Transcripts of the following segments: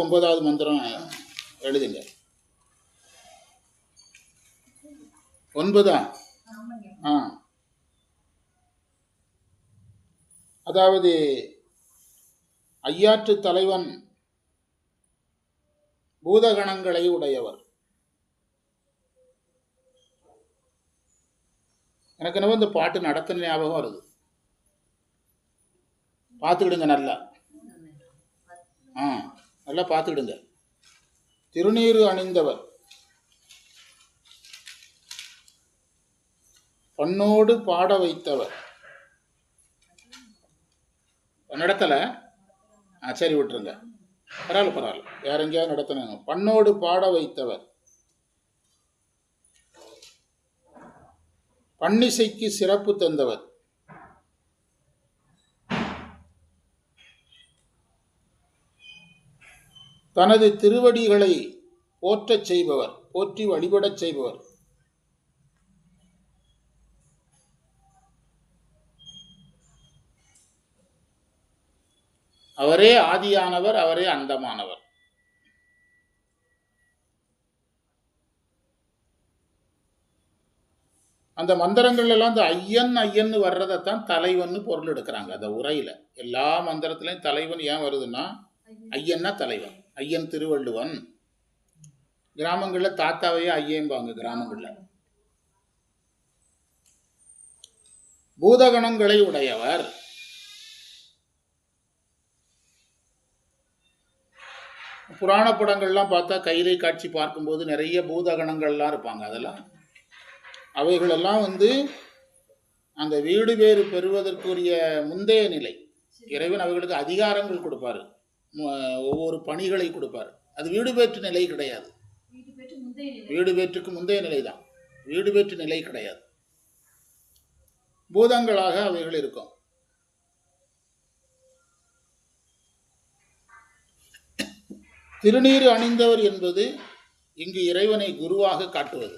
9வது மந்திரம் எழுதுங்க. 9. அதாவது ஐயாற்று தலைவன் பூதகணங்களை உடையவர். எனக்கு என்னவோ இந்த பாட்டு நடத்தின ஞாபகம் வருது. பார்த்துக்கிடுங்க, நல்லா நல்லா பார்த்துக்கிடுங்க. திருநீறு அணிந்தவர், பண்ணோடு பாட வைத்தவர். நடத்தலை, சரி விட்டுருங்க, பரவாயில்ல, வேற எங்கேயாவது நடத்தினாங்க. பண்ணோடு பாட வைத்தவர், பன்னிசைக்கு சிறப்பு தந்தவர், தனது திருவடிகளை போற்றச் செய்பவர், போற்றி வழிபடச் செய்பவர், அவரே ஆதியானவர், அவரே அந்தமானவர். அந்த மந்திரங்கள் எல்லாம் இந்த ஐயன் வர்றதைத்தான் தலைவன் பொருள் எடுக்கிறாங்க. அந்த உரையில எல்லா மந்திரத்திலையும் தலைவன் ஏன் வருதுன்னா, ஐயன்னா தலைவன். ஐயன் திருவள்ளுவன். கிராமங்களில் தாத்தாவையே ஐயம்பாங்க. கிராமங்களில் பூதகணங்களை உடையவர். புராண படங்கள்லாம் பார்த்தா கைலை காட்சி பார்க்கும்போது நிறைய பூதகணங்கள்லாம் இருப்பாங்க. அதெல்லாம் அவைகளெல்லாம் அந்த வீடு பேறு பெறுவதற்குரிய முந்தைய நிலை. இறைவன் அவைகளுக்கு அதிகாரங்கள் கொடுப்பாரு, ஒவ்வொரு பணிகளை கொடுப்பார். அது வீடு பேற்று நிலை கிடையாது. வீடு பேற்றுக்கு முந்தைய நிலை தான். வீடு பேற்று நிலை கிடையாது. பூதங்களாக அவைகள் இருக்கும். திருநீறு அணிந்தவர் என்பது இங்கு இறைவனை குருவாக காட்டுவது.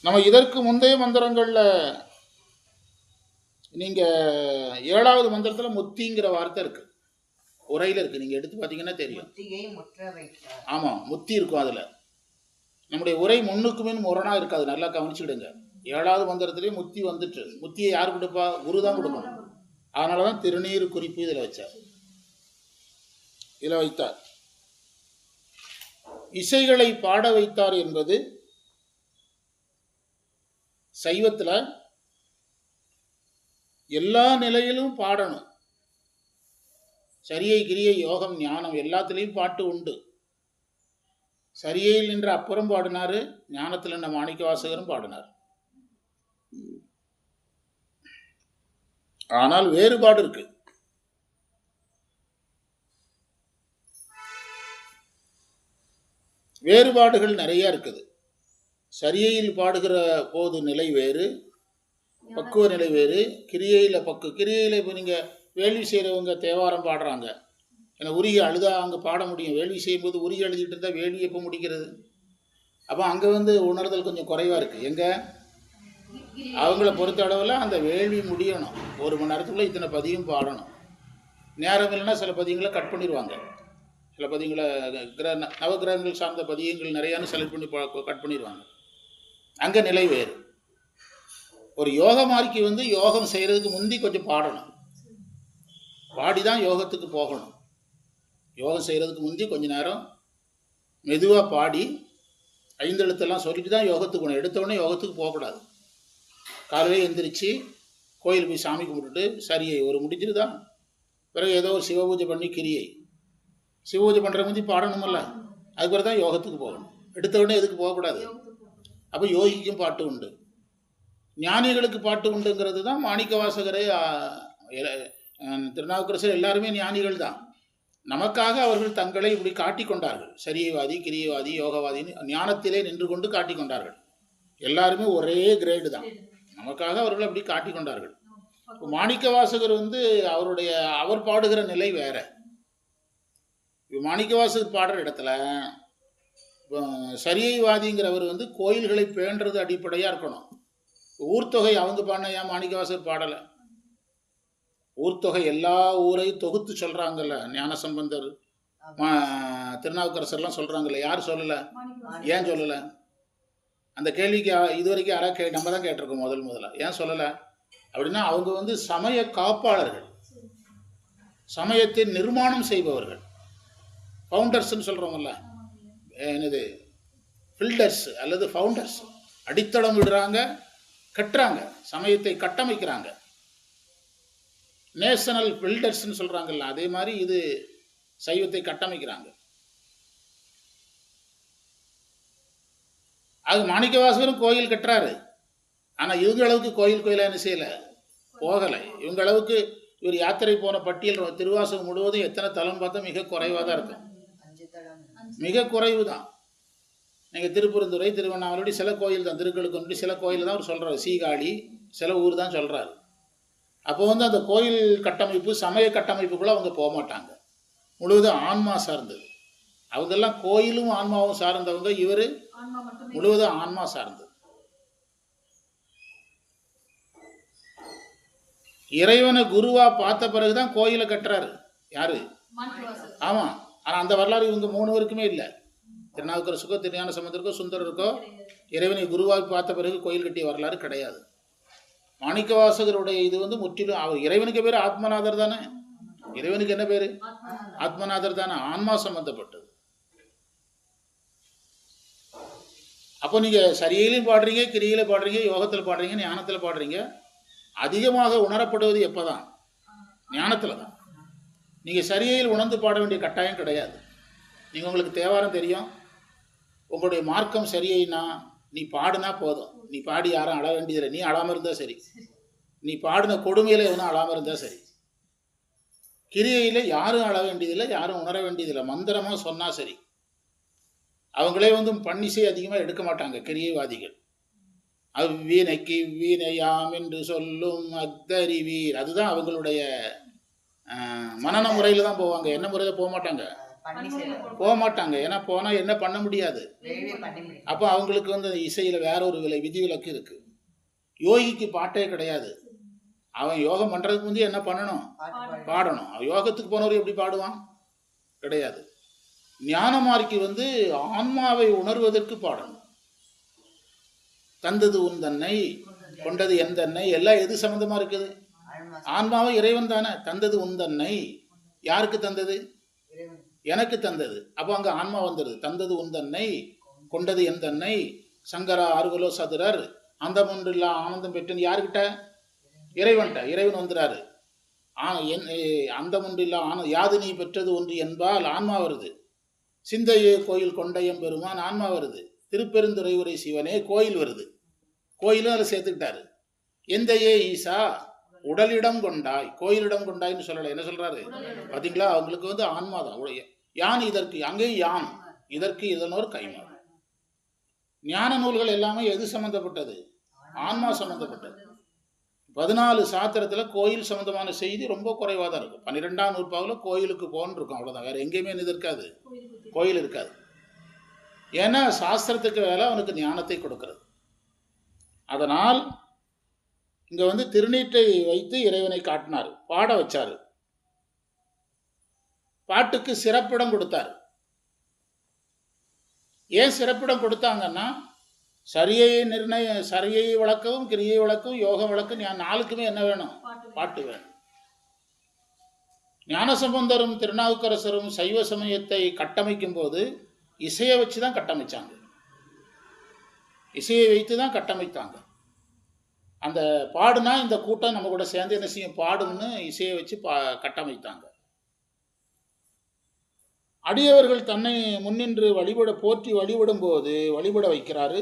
நம்ம இதற்கு முந்தைய மந்திரங்கள்ல நீங்க 7வது மந்திரத்துல முத்திங்கிற வார்த்தை இருக்கு, உரையில இருக்கு. நீங்க எடுத்து பார்த்தீங்கன்னா தெரியும். ஆமா, முத்தி இருக்கும் அதுல. நம்முடைய உரை முன்னுக்குமே முரணா இருக்காது, நல்லா கவனிச்சுடுங்க. 7வது மந்திரத்திலேயே முத்தி வந்துட்டு. முத்தியை யார் கொடுப்பா? குரு தான் கொடுக்கணும். அதனாலதான் திருநீறு குறிப்பு இதுல வச்சார். இதுல வைத்தார். இசைகளை பாட வைத்தார் என்பது சைவத்துல எல்லா நிலையிலும் பாடணும். சரியை கிரியை யோகம் ஞானம் எல்லாத்திலையும் பாட்டு உண்டு. சரியில் நின்ற அப்புறம் பாடினாரு, ஞானத்தில் நின்ற மாணிக்க வாசகரும் பாடினார். ஆனால் வேறுபாடு இருக்கு. வேறுபாடுகள் நிறைய இருக்குது. சரியையில் பாடுகிற போது நிலை வேறு, பக்குவ நிலை வேறு. கிரியையில் கிரியையில் இப்போ நீங்கள் வேள்வி செய்கிறவங்க தேவாரம் பாடுறாங்க, ஏன்னா உரிய அழுதா அங்கே பாட முடியும். வேள்வி செய்யும்போது உரிய எழுதிட்டு இருந்தால் வேள்வி எப்போ முடிக்கிறது? அப்போ அங்கே உணர்தல் கொஞ்சம் குறைவாக இருக்குது. எங்கே அவங்கள பொறுத்த அளவில் அந்த வேள்வி முடியணும், 1 மணி நேரத்துக்குள்ளே இத்தனை பதியும் பாடணும். நேரம் இல்லைன்னா சில பதியங்களை கட் பண்ணிடுவாங்க. சில பதியங்களை நவகிரகங்கள் சார்ந்த பதியங்கள் நிறையானு செலக்ட் பண்ணி கட் பண்ணிடுவாங்க. அங்கே நிலை வேறு. ஒரு யோக மார்க்கி யோகம் செய்கிறதுக்கு முந்தி கொஞ்சம் பாடணும், பாடிதான் யோகத்துக்கு போகணும். யோகம் செய்கிறதுக்கு முந்தி கொஞ்ச நேரம் மெதுவாக பாடி 5 எழுத்தெல்லாம் சொல்லிட்டு தான் யோகத்துக்கு போகணும். எடுத்தோடனே யோகத்துக்கு போகக்கூடாது. காலையில் எந்திரிச்சு கோயில் போய் சாமி கும்பிட்டுட்டு சரியை ஒரு முடிஞ்சிருதா, பிறகு ஏதோ ஒரு சிவபூஜை பண்ணி கிரியை சிவபூஜை பண்ணுற முந்தி பாடணுமல்ல, அதுக்கு பிறகு தான் யோகத்துக்கு போகணும். எடுத்தோடனே எதுக்கு போகக்கூடாது. அப்போ யோகிக்கும் பாட்டு உண்டு, ஞானிகளுக்கு பாட்டு உண்டுங்கிறது தான். மாணிக்க வாசகரே திருநாவுக்கரசர் எல்லாருமே ஞானிகள் தான். நமக்காக அவர்கள் தங்களை இப்படி காட்டி கொண்டார்கள். சரியவாதி, கிரியவாதி, யோகவாதின்னு ஞானத்திலே நின்று கொண்டு காட்டி கொண்டார்கள். எல்லாருமே ஒரே கிரேடு தான். நமக்காக அவர்கள் அப்படி காட்டி கொண்டார்கள். மாணிக்க வாசகர் அவர் பாடுகிற நிலை வேற. மாணிக்க வாசகர் பாடுற இடத்துல சரியைவாதிங்கிறவர் கோயில்களை பேண்டுறது அடிப்படையாக இருக்கணும். ஊர்த்தொகை அவங்க பாடின ஏன் மாணிக்கவாசகர் பாடலை? ஊர்த்தொகை எல்லா ஊரையும் தொகுத்து சொல்கிறாங்கல்ல, ஞானசம்பந்தர் திருநாவுக்கரசர்லாம் சொல்கிறாங்கல்ல, யார் சொல்லலை? ஏன் சொல்லலை? அந்த கேள்விக்கு இது வரைக்கும் யாராவது நம்ம தான் கேட்டிருக்கோம் முதல்ல. ஏன் சொல்லலை அப்படின்னா, அவங்க சமய காப்பாளர்கள், சமயத்தை நிர்மாணம் செய்பவர்கள், ஃபவுண்டர்ஸ்ன்னு சொல்கிறோம்ல, என்னது பில்டர்ஸ் அல்லது ஃபவுண்டர்ஸ். அடித்தளம் விடுறாங்க, கட்டுறாங்க, சமயத்தை கட்டமைக்கிறாங்க. நேஷனல் பில்டர்ஸ்ன்னு சொல்கிறாங்கல்ல, அதே மாதிரி இது சைவத்தை கட்டமைக்கிறாங்க. அது மாணிக்கவாசகரும் கோயில் கட்டுறாரு. ஆனால் இவங்க அளவுக்கு கோயிலாக என்ன செய்யலை, போகலை. இவங்க அளவுக்கு இவர் யாத்திரை போன பட்டியல் திருவாசகம் முழுவதும் எத்தனை தலம் பார்த்தா மிக குறைவாக தான் இருக்கும், மிக குறைவு தான். நீங்கள் திருப்பெருந்துறை, திருவண்ணாமலை சில கோயில் தான், திருக்கழுக்குன்றி சில கோயில் தான் அவர் சொல்கிறார், சீகாழி சில ஊர் தான் சொல்கிறாரு. அப்போ அந்த கோயில் கட்டமைப்பு, சமய கட்டமைப்புக்குள்ளே அவங்க போக மாட்டாங்க. முழுவதும் ஆன்மா சார்ந்தது. அவங்கெல்லாம் கோயிலும் ஆன்மாவும் சார்ந்தவங்க, இவர் முழுவதும் ஆன்மா சார்ந்தது. இறைவனை குருவா பார்த்த பிறகுதான் கோயிலை கட்டுறாரு. யாரு? ஆமாம். ஆனால் அந்த வரலாறு இவங்க 3 பேருக்குமே இல்லை. திருநாவுக்கரசுக்கோ திருஞான சம்பந்தருக்கோ சுந்தரருக்கோ இறைவனை குருவாக பார்த்த பிறகு கோயில் கட்டிய வரலாறு கிடையாது. மாணிக்கவாசகருடைய இது முற்றிலும் அவர் இறைவனுக்கு பேர் ஆத்மநாதர் தானே. இறைவனுக்கு என்ன பேரு? ஆத்மநாதர் தானே, ஆன்மா சம்பந்தப்பட்டது. அப்போ நீங்கள் சரியிலையும் பாடுறீங்க, கிரியில பாடுறீங்க, யோகத்தில் பாடுறீங்க, ஞானத்தில் பாடுறீங்க. அதிகமாக உணரப்படுவது எப்போ தான்? ஞானத்தில் தான். நீங்கள் சரியில் உணர்ந்து பாட வேண்டிய கட்டாயம் கிடையாது. நீங்கள் உங்களுக்கு தேவாரம் தெரியும், உங்களுடைய மார்க்கம் சரியைனா நீ பாடுனா போதும். நீ பாடி யாரும் அழ வேண்டியதில்லை, நீ அழாமல் இருந்தால் சரி. நீ பாடின கொடுமையில் எவனும் அழாமல் இருந்தால் சரி. கிரியையில் யாரும் அழ வேண்டியதில்லை, யாரும் உணர வேண்டியதில்லை. மந்திரமாக சொன்னால் சரி. அவங்களே பன்னிசை அதிகமாக எடுக்க மாட்டாங்க கிரியைவாதிகள். அவ்வீணைக்கு வீணையாம் என்று சொல்லும் அத்தறிவீர், அதுதான் அவங்களுடைய மனன முறையில் தான் போவாங்க. என்ன முறையில் போக மாட்டாங்க. ஏன்னா போனால் என்ன பண்ண முடியாது. அப்போ அவங்களுக்கு இசையில் வேற ஒரு விதிவிலக்கு இருக்கு. யோகிக்கு பாட்டே கிடையாது. அவன் யோகம் பண்ணுறதுக்கு முந்தைய என்ன பண்ணணும்? பாடணும். யோகத்துக்கு போனவர் எப்படி பாடுவான்? கிடையாது. ஞானமார்க்கு ஆன்மாவை உணர்வதற்கு பாடணும். தந்தது உன் தன்னை, கொண்டது என் தன்னை, எல்லாம் எது சம்பந்தமா இருக்குது? ஆன்மாவை இறைவன் தானே. தந்தது உன் தன்னை, யாருக்கு தந்தது? எனக்கு தந்தது. அப்போ அங்கே ஆன்மா வந்துடுது. தந்தது உன் தன்னை, கொண்டது என் தன்னை, சங்கரா ஆறுகளோ சதுரர், அந்த ஒன்றில்லா ஆனந்தம் பெற்றுன்னு யாருக்கிட்ட? இறைவன்கிட்ட. இறைவன் வந்துறாரு. அந்த ஒன்றில்லா யாது நீ பெற்றது ஒன்று என்பால் ஆன்மா வருது. சிந்தையே கோயில் கொண்டையம் பெருமான் ஆன்மா வருது. திருப்பெருந்துறை உரை சிவனே கோயில் வருது. கோயிலும் அதில் சேர்த்துக்கிட்டாரு. எந்தையே ஈசா உடலிடம் கொண்டாய், கோயிலிடம் கொண்டாய்ன்னு சொல்லலை. என்ன சொல்றாரு பார்த்தீங்களா? அவங்களுக்கு ஆன்மா தான். யான் இதற்கு, அங்கே யான் இதற்கு இதனோர் கைமாறு. ஞான நூல்கள் எல்லாமே எது சம்பந்தப்பட்டது? ஆன்மா சம்பந்தப்பட்டது. 14 சாத்திரத்தில் கோயில் சம்பந்தமான செய்தி ரொம்ப குறைவாக தான் இருக்கும். 12ஆம் நூற்பாவில் கோயிலுக்கு போன்னு இருக்கும், அவ்வளோதான். வேற எங்கேயுமே இது இருக்காது, கோயில் இருக்காது. ஏன்னா சாஸ்திரத்துக்கு வேலை அவனுக்கு ஞானத்தை கொடுக்கிறது. அதனால் இங்கே திருநீற்றை வைத்து இறைவனை காட்டினார், பாட வச்சார், பாட்டுக்கு சிறப்பிடம் கொடுத்தார். ஏன் சிறப்பிடம் கொடுத்தாங்கன்னா, சரியை வளர்க்கவும் கிரியை வளர்க்கவும் யோகம் வளர்க்கவும் நாளுக்குமே என்ன வேணும்? பாட்டு வேணும். ஞானசம்பந்தரும் திருநாவுக்கரசரும் சைவ சமயத்தை கட்டமைக்கும் போது இசையை வச்சு தான் கட்டமைச்சாங்க. இசையை வைத்து தான் கட்டமைத்தாங்க. அந்த பாடுனா இந்த கூட்டம் நம்ம கூட சேர்ந்து என்ன செய்யும்? பாடும்னு இசையை வச்சு கட்டமைத்தாங்க. அடியவர்கள் தன்னை முன்னின்று போற்றி வழிபடும் போது வழிபட வைக்கிறாரு.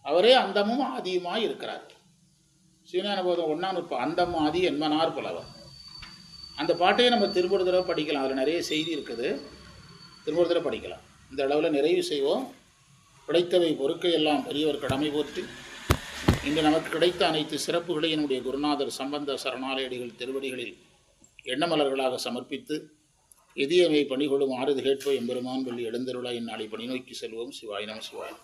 அவரே அந்தமும் ஆதியுமாய் இருக்கிறார். சிவஞான போதம் 1ஆம் நூற்பா, அந்தம் ஆதி என்மனார் புலவர். அந்த பாட்டையே நம்ம திரும்ப ஒரு தடவை படிக்கலாம். அதில் நிறைய செய்தி இருக்குது, திரும்ப ஒரு தடவை படிக்கலாம். இந்த அளவில் நிறைவு செய்வோம். கிடைத்தவை பொறுக்கை எல்லாம் பெரியவர் கடமை போற்றி இன்று நமக்கு கிடைத்த அனைத்து சிறப்புகளை என்னுடைய குருநாதர் சம்பந்த சரணாலயடிகள் திருவடிகளில் எண்ணமலர்களாக சமர்ப்பித்து எதியமை பணிகொடும் ஆறுது கேட்போம். எம்பெருமான் வெள்ளி எழுந்தருளாய் நாளை பணி நோக்கி செல்வோம். சிவாய் நம சிவாய்.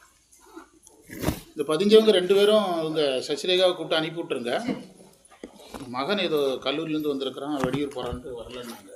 இந்த பதிஞ்சவங்க 2 பேரும் இவங்க சசிரேகாவை கூப்பிட்டு அனுப்பி விட்ருங்க. மகன் ஏதோ கல்லூரியிலேருந்து வந்திருக்கிறான், வெளியூர் போகிறான்ட்டு வரலன்னாங்க.